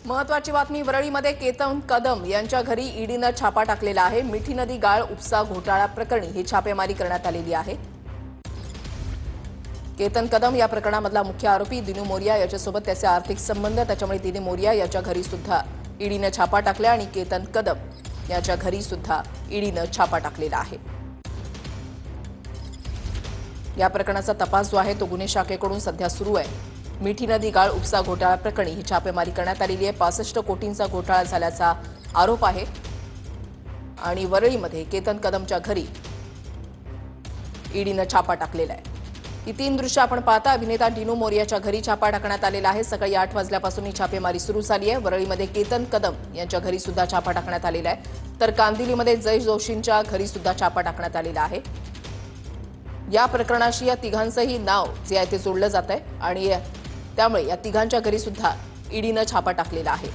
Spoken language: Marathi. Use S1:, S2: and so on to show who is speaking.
S1: महत्वाची बातमी वरळीमध्ये केतन कदम यांच्या घरी ईडीनं छापा टाकलेला आहे। मिठी नदी गाळ उपसा घोटाळा प्रकरणी ही छापेमारी करण्यात आलेली आहे। केतन कदम या प्रकरणामधला मुख्य आरोपी दिनू मोरिया याच्यासोबत त्याचे आर्थिक संबंध, त्याच्यामुळे दिनू मोरिया याच्या घरी सुद्धा ईडीनं छापा टाकला आणि केतन कदम याच्या घरी सुद्धा ईडीनं छापा टाकलेला आहे। या प्रकरणाचा तपास जो आहे तो गुन्हे शाखेकडून सध्या सुरू आहे। मिठी नदी गाळ उपसा घोटाळा प्रकरणी ही छापेमारी करण्यात आलेली आहे। 65 कोटींचा घोटाळा झाल्याचा आरोप आहे आणि वरळीमध्ये केतन कदमच्या घरी ईडीनं छापा टाकलेला आहे। ही तीन दृश्य आपण पाहता अभिनेता दिनू मोरियाच्या घरी छापा टाकण्यात आलेला आहे। सकाळी 8 वाजल्यापासून ही छापेमारी सुरू झाली आहे। वरळीमध्ये केतन कदम यांच्या घरी सुद्धा छापा टाकण्यात आलेला आहे, तर कांदिवलीमध्ये जय जोशींच्या घरी सुद्धा छापा टाकण्यात आलेला आहे। या प्रकरणाशी या तिघांचंही नाव जे आहे ते जोडलं जात आहे आणि त्यामुळे या तिघांच्या घरी सुद्धा ईडीनं छापा टाकलेला आहे।